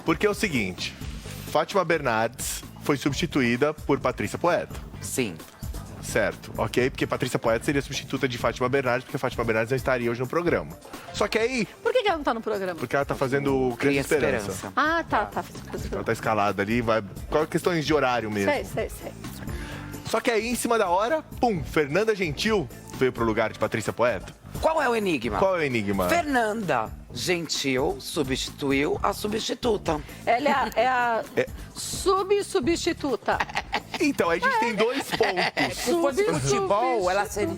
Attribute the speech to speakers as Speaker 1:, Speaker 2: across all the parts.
Speaker 1: Porque é o seguinte, Fátima Bernardes foi substituída por Patrícia Poeta.
Speaker 2: Sim.
Speaker 1: Certo, ok? Porque Patrícia Poeta seria substituta de Fátima Bernardes, porque Fátima Bernardes não estaria hoje no programa. Só que aí...
Speaker 3: Por que ela não tá no programa?
Speaker 1: Porque ela tá fazendo Criança Esperança.
Speaker 3: Ah, tá.
Speaker 1: Ela tá escalada ali, vai... Questões de horário mesmo.
Speaker 3: Sei.
Speaker 1: Só que aí, em cima da hora, pum, Fernanda Gentil veio pro lugar de Patrícia Poeta.
Speaker 2: Qual é o enigma?
Speaker 1: Qual é o enigma?
Speaker 2: Fernanda Gentil substituiu a substituta.
Speaker 3: Ela é a substituta.
Speaker 1: Então, a gente tem 2 pontos.
Speaker 4: Se fosse futebol, ela seria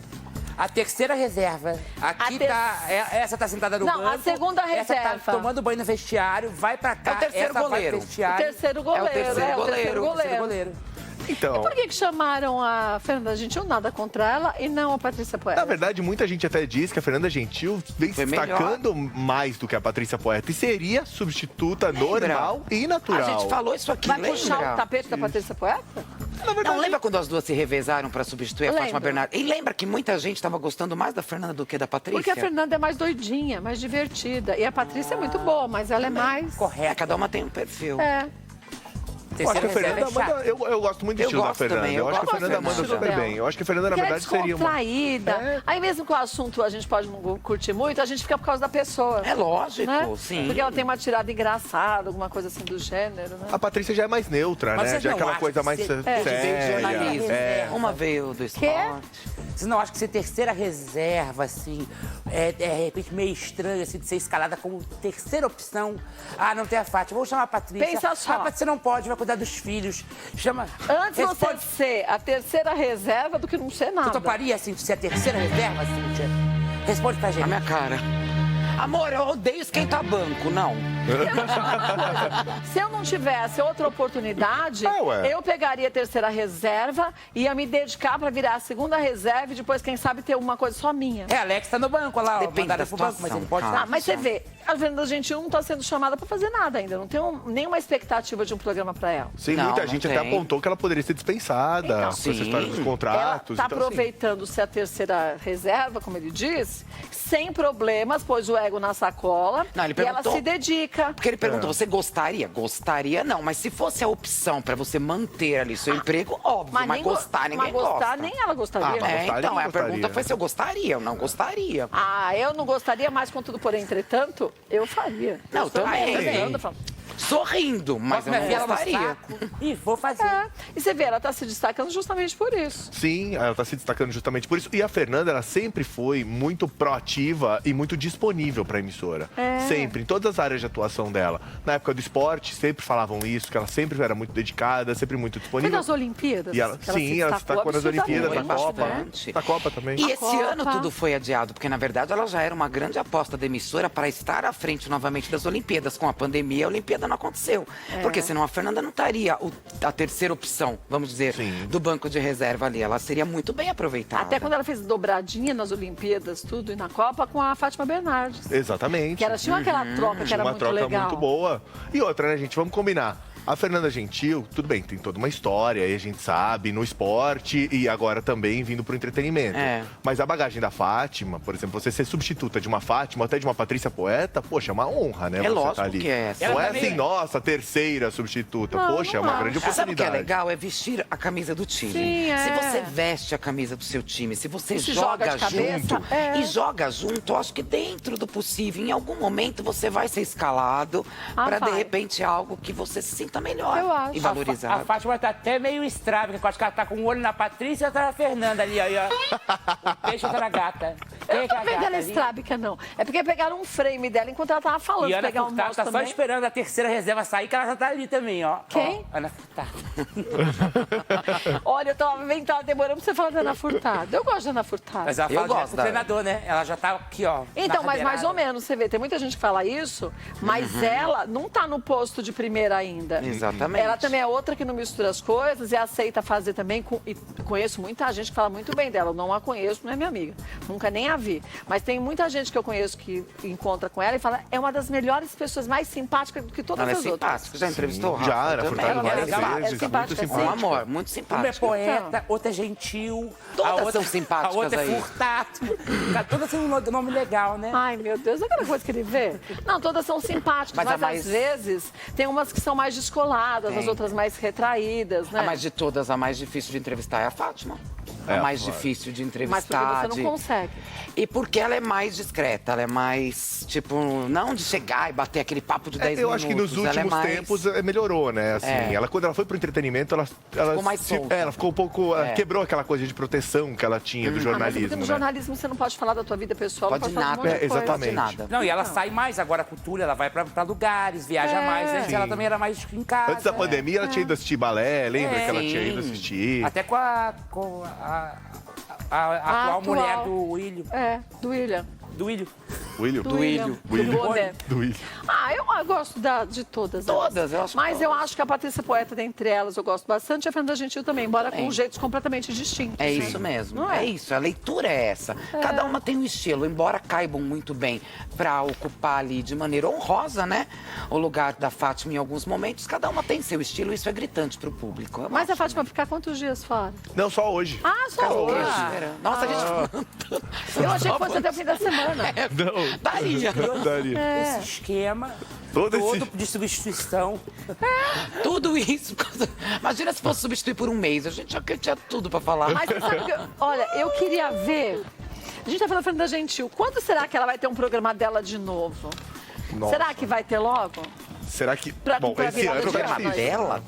Speaker 4: a terceira reserva. Aqui tá. Essa tá sentada no banco.
Speaker 3: Não, a segunda
Speaker 4: Essa
Speaker 3: reserva.
Speaker 4: tá tomando banho no vestiário, vai pra cá.
Speaker 2: É o terceiro
Speaker 4: essa vai pro
Speaker 2: goleiro.
Speaker 4: vestiário.
Speaker 3: O terceiro goleiro.
Speaker 2: É o terceiro
Speaker 4: goleiro.
Speaker 1: Então,
Speaker 3: Por que chamaram a Fernanda Gentil? Nada contra ela e não a Patrícia Poeta.
Speaker 1: na verdade, muita gente até diz que a Fernanda Gentil vem se
Speaker 2: Foi melhor.
Speaker 1: destacando mais do que a Patrícia Poeta. E seria substituta normal e natural.
Speaker 2: A gente falou isso aqui,
Speaker 3: Vai
Speaker 2: lembra?
Speaker 3: puxar o tapete da Patrícia Poeta?
Speaker 2: Não lembra quando as duas se revezaram pra substituir a
Speaker 3: Lembro.
Speaker 2: Fátima Bernardes? E lembra que muita gente tava gostando mais da Fernanda do que da Patrícia?
Speaker 3: Porque a Fernanda é mais doidinha, mais divertida. E a Patrícia é muito boa, mas ela é mais...
Speaker 2: É, cada uma tem um perfil.
Speaker 3: É.
Speaker 1: Eu acho que a
Speaker 4: Terceira
Speaker 1: Fernanda
Speaker 4: reserva é
Speaker 1: manda, eu gosto muito do
Speaker 2: Eu
Speaker 1: estilo da
Speaker 2: gosto
Speaker 1: Fernanda.
Speaker 2: também,
Speaker 1: eu acho que a
Speaker 2: gosto
Speaker 1: Fernanda
Speaker 2: da
Speaker 1: manda
Speaker 2: Fernanda.
Speaker 1: super bem. Eu acho que a Fernanda, na
Speaker 3: Porque ela é
Speaker 1: verdade, seria uma...
Speaker 3: descontraída. Aí mesmo que o assunto a gente pode não curtir muito, a gente fica por causa da pessoa.
Speaker 2: É lógico,
Speaker 3: né?
Speaker 2: sim.
Speaker 3: Porque ela tem uma tirada engraçada, alguma coisa assim do gênero, né?
Speaker 1: A Patrícia já é mais neutra,
Speaker 4: Mas
Speaker 1: né?
Speaker 4: vocês
Speaker 1: Já é
Speaker 4: não
Speaker 1: aquela
Speaker 4: acham
Speaker 1: coisa
Speaker 4: que
Speaker 1: mais
Speaker 4: você-
Speaker 2: Veio de
Speaker 1: séria.
Speaker 2: jornalismo.
Speaker 1: É.
Speaker 2: Uma veio do esporte.
Speaker 4: Vocês não acham que ser terceira reserva, assim, é de repente meio estranho, assim, de ser escalada como terceira opção? Ah, não tem a Fátima, vou chamar a Patrícia.
Speaker 3: Pensa só.
Speaker 4: A Patrícia não pode, vai cuidar dos filhos. Chama...
Speaker 3: Antes você
Speaker 4: Responde.
Speaker 3: ser a terceira reserva do que não ser nada.
Speaker 4: Tu toparia, assim, de ser a terceira reserva, Cíntia? Responde pra gente.
Speaker 2: Na minha cara. Amor, eu odeio esquentar banco, não.
Speaker 3: Se eu não tivesse outra oportunidade,
Speaker 1: ué.
Speaker 3: eu pegaria a terceira reserva, ia me dedicar pra virar a segunda reserva e depois, quem sabe, ter uma coisa só minha.
Speaker 4: É, Alex tá no banco, olha lá, ó,
Speaker 2: Depende
Speaker 4: mandaram
Speaker 2: da
Speaker 4: pro banco, mas
Speaker 2: situação,
Speaker 4: ele pode
Speaker 2: tá?
Speaker 4: estar.
Speaker 3: Ah, mas você vê, a Fernanda Gentil não tá sendo chamada pra fazer nada ainda. Não tem nenhuma expectativa de um programa pra ela.
Speaker 1: Sim,
Speaker 2: Não,
Speaker 1: muita
Speaker 2: não
Speaker 1: gente
Speaker 2: tem.
Speaker 1: até apontou que ela poderia ser dispensada
Speaker 3: Então,
Speaker 1: com essa
Speaker 2: sim.
Speaker 1: história dos
Speaker 3: Ela
Speaker 1: contratos.
Speaker 3: tá
Speaker 1: então, assim,
Speaker 3: aproveitando-se a terceira reserva, como ele diz, sem problemas, pôs o ego na sacola
Speaker 2: Não, ele
Speaker 3: e ela
Speaker 2: perguntou-
Speaker 3: se dedica.
Speaker 2: Porque ele perguntou, você gostaria? Gostaria não, mas se fosse a opção pra você manter ali seu emprego, óbvio, mas
Speaker 3: nem
Speaker 2: gostar ninguém
Speaker 3: mas gostar,
Speaker 2: gosta.
Speaker 3: nem ela gostaria.
Speaker 1: Ah, mas
Speaker 2: É,
Speaker 1: gostaria,
Speaker 2: então,
Speaker 1: não
Speaker 2: a pergunta
Speaker 1: gostaria.
Speaker 2: foi se eu gostaria, eu não gostaria.
Speaker 3: Ah, eu não gostaria, mas contudo, porém, entretanto, eu faria.
Speaker 2: Não,
Speaker 3: Eu sou
Speaker 2: também.
Speaker 3: tentando, eu falo,
Speaker 2: Sorrindo, mas
Speaker 4: Posso
Speaker 2: eu
Speaker 4: me
Speaker 2: não
Speaker 4: enfiar ela no
Speaker 2: gostaria.
Speaker 4: saco? Ih, vou fazer.
Speaker 3: É. E você vê, ela tá se destacando justamente por isso.
Speaker 1: Sim, ela está se destacando justamente por isso. E a Fernanda, ela sempre foi muito proativa e muito disponível para a emissora. Sempre, em todas as áreas de atuação dela. Na época do esporte, sempre falavam isso, que ela sempre era muito dedicada, sempre muito
Speaker 3: Foi
Speaker 1: disponível.
Speaker 3: nas Olimpíadas?
Speaker 1: E ela,
Speaker 3: que
Speaker 1: sim, ela se destacou nas Olimpíadas, na
Speaker 3: absurdamente,
Speaker 1: Copa.
Speaker 3: né?
Speaker 2: Bastante.
Speaker 1: Na Copa também.
Speaker 2: E esse
Speaker 3: Copa.
Speaker 2: ano tudo foi adiado, porque na verdade ela já era uma grande aposta da emissora para estar à frente novamente das Olimpíadas. Com a pandemia, a Olimpíada não aconteceu. Porque senão a Fernanda não estaria a terceira opção, vamos dizer,
Speaker 1: Sim.
Speaker 2: do banco de reserva ali. Ela seria muito bem aproveitada.
Speaker 3: Até quando ela fez dobradinha nas Olimpíadas, tudo, e na Copa, com a Fátima Bernardes.
Speaker 1: Exatamente.
Speaker 3: Que elas tinham aquela troca que
Speaker 1: Tinha
Speaker 3: era
Speaker 1: uma
Speaker 3: muito
Speaker 1: troca
Speaker 3: legal.
Speaker 1: muito boa. E outra, né, gente? Vamos combinar. A Fernanda Gentil, tudo bem, tem toda uma história, aí a gente sabe, no esporte e agora também vindo pro entretenimento.
Speaker 2: É.
Speaker 1: Mas a bagagem da Fátima, por exemplo, você ser substituta de uma Fátima, até de uma Patrícia Poeta, poxa, é uma honra, né?
Speaker 2: É
Speaker 1: você
Speaker 2: lógico
Speaker 1: tá ali.
Speaker 2: que é.
Speaker 1: Não
Speaker 4: Ela
Speaker 1: é
Speaker 4: também
Speaker 1: assim,
Speaker 4: é.
Speaker 1: nossa, terceira substituta.
Speaker 3: Não,
Speaker 1: Poxa, é
Speaker 3: não
Speaker 1: uma grande
Speaker 3: acho.
Speaker 2: Sabe o que é
Speaker 1: oportunidade.
Speaker 2: legal? É vestir a camisa do time.
Speaker 3: Sim, é.
Speaker 2: Se você veste a camisa do seu time, se você
Speaker 3: Se
Speaker 2: joga,
Speaker 3: joga de cabeça,
Speaker 2: junto
Speaker 3: é.
Speaker 2: e joga junto, eu acho que dentro do possível, em algum momento você vai ser escalado para de
Speaker 3: vai.
Speaker 2: repente algo que você se sinta melhor
Speaker 3: Eu acho.
Speaker 2: e valorizado.
Speaker 4: A Fátima tá até meio estrábica, porque eu acho que ela tá com um olho na Patrícia e outra na Fernanda ali, ó. O peixe tá na gata. Quem
Speaker 3: Eu
Speaker 4: é que é
Speaker 3: não
Speaker 4: a
Speaker 3: tô
Speaker 4: gata
Speaker 3: vendo
Speaker 4: ali?
Speaker 3: estrábica, não. É porque pegaram um frame dela enquanto ela tava falando.
Speaker 4: E Ana
Speaker 3: pegar um
Speaker 4: Furtado
Speaker 3: mouse
Speaker 4: tá só
Speaker 3: também.
Speaker 4: esperando a terceira reserva sair, que ela já tá ali também, ó.
Speaker 3: Quem?
Speaker 4: Ó, Ana Furtado.
Speaker 3: Olha, eu tava vendo, tava demorando pra você falar da Ana Furtado. Eu gosto da Ana Furtado.
Speaker 4: Mas ela
Speaker 2: Eu
Speaker 4: fala direto
Speaker 2: gosto
Speaker 4: com o
Speaker 2: da-
Speaker 4: treinador, né? Ela já tá aqui, ó.
Speaker 3: Então,
Speaker 4: na
Speaker 3: mas mais
Speaker 4: rabeirada.
Speaker 3: ou menos, você vê, tem muita gente que fala isso, mas ela não tá no posto de primeira ainda.
Speaker 2: Exatamente.
Speaker 3: Ela também é outra que não mistura as coisas e aceita fazer também. E conheço muita gente que fala muito bem dela. Eu não a conheço, não é minha amiga. Nunca nem a a vi. Mas tem muita gente que eu conheço que encontra com ela e fala, é uma das melhores pessoas, mais simpáticas do que todas
Speaker 2: Ela é
Speaker 3: as outras.
Speaker 2: simpática. Já entrevistou o Rafa?
Speaker 1: Já, era
Speaker 2: Também.
Speaker 1: furtado
Speaker 3: Ela é
Speaker 1: várias
Speaker 3: legal,
Speaker 1: vezes,
Speaker 3: é
Speaker 1: muito
Speaker 3: simpática,
Speaker 1: simpática.
Speaker 2: Um amor, muito
Speaker 4: Uma é
Speaker 2: simpática.
Speaker 4: poeta, outra é gentil.
Speaker 2: Todas
Speaker 4: a outra,
Speaker 2: são simpáticas
Speaker 4: A outra
Speaker 2: aí.
Speaker 4: é furtado. Todas têm um nome legal, né?
Speaker 3: Ai, meu Deus, é aquela coisa que ele vê. Não, todas são simpáticas,
Speaker 2: Mas
Speaker 3: mas,
Speaker 2: a mais-
Speaker 3: às vezes tem umas que são mais descoladas, as outras mais retraídas, né?
Speaker 2: A mais de todas, a mais difícil de entrevistar é a Fátima.
Speaker 1: É,
Speaker 2: A mais
Speaker 1: claro.
Speaker 2: difícil de
Speaker 3: Mas
Speaker 2: entrevistar.
Speaker 3: porque você não consegue.
Speaker 2: E porque ela é mais discreta, ela é mais, tipo, não de chegar e bater aquele papo de 10
Speaker 1: Eu
Speaker 2: minutos.
Speaker 1: acho que nos
Speaker 2: ela
Speaker 1: últimos
Speaker 2: é mais...
Speaker 1: tempos melhorou, né? Assim,
Speaker 2: É.
Speaker 1: quando ela foi pro entretenimento, ela
Speaker 2: Ficou mais solta.
Speaker 1: ela ficou um pouco. ela quebrou aquela coisa de proteção que ela tinha do
Speaker 3: Ah, mas
Speaker 1: jornalismo,
Speaker 3: no
Speaker 1: né?
Speaker 3: jornalismo você não pode falar da tua vida pessoal,
Speaker 2: Pode
Speaker 3: não pode falar de um
Speaker 2: nada.
Speaker 3: monte de coisa.
Speaker 1: exatamente.
Speaker 2: Nada.
Speaker 4: Não, e ela sai mais agora com o Túlio, ela vai pra lugares, viaja mais. Antes ela também era mais em casa.
Speaker 1: Antes da pandemia, ela tinha ido assistir balé, lembra que ela tinha ido
Speaker 2: Sim.
Speaker 1: assistir?
Speaker 4: Até com a atual mulher do William.
Speaker 3: É, do William.
Speaker 4: Do William.
Speaker 1: William?
Speaker 3: Do William.
Speaker 1: Do William.
Speaker 3: Do Boné.
Speaker 1: Do William.
Speaker 3: Ah, eu gosto de todas.
Speaker 2: Todas, eu acho
Speaker 3: Mas
Speaker 2: que
Speaker 3: eu
Speaker 2: todas.
Speaker 3: acho que a Patrícia Poeta, dentre elas, eu gosto bastante. E a Fernanda Gentil também, embora com
Speaker 2: Também.
Speaker 3: jeitos completamente distintos.
Speaker 2: É isso mesmo,
Speaker 3: Não
Speaker 2: é?
Speaker 3: é?
Speaker 2: Isso, a leitura é essa. Cada uma tem um estilo, embora caibam muito bem pra ocupar ali de maneira honrosa, né? O lugar da Fátima em alguns momentos, cada uma tem seu estilo, isso é gritante pro público. Eu
Speaker 3: Mas a
Speaker 2: acho,
Speaker 3: Fátima
Speaker 2: né?
Speaker 3: ficar quantos dias fora?
Speaker 1: Não, só hoje.
Speaker 3: Ah, só hoje.
Speaker 2: Queijeira. Nossa, a gente...
Speaker 3: Eu achei que fosse até o fim da semana.
Speaker 1: Não.
Speaker 2: Daria.
Speaker 1: Daria.
Speaker 4: Esse esquema
Speaker 1: Todo esse-
Speaker 4: de substituição.
Speaker 2: Tudo isso. Imagina se fosse substituir por um mês. A gente já tinha tudo pra falar.
Speaker 3: Mas você sabe que, olha, eu queria ver. A gente tá falando da Fernanda Gentil. Quando será que ela vai ter um programa dela de novo?
Speaker 1: Nossa.
Speaker 3: Será que vai ter logo?
Speaker 1: Será que.
Speaker 3: Pra
Speaker 1: Bom, esse
Speaker 3: virada
Speaker 1: ano
Speaker 3: de
Speaker 1: vai
Speaker 3: ano.
Speaker 1: difícil.
Speaker 2: Dela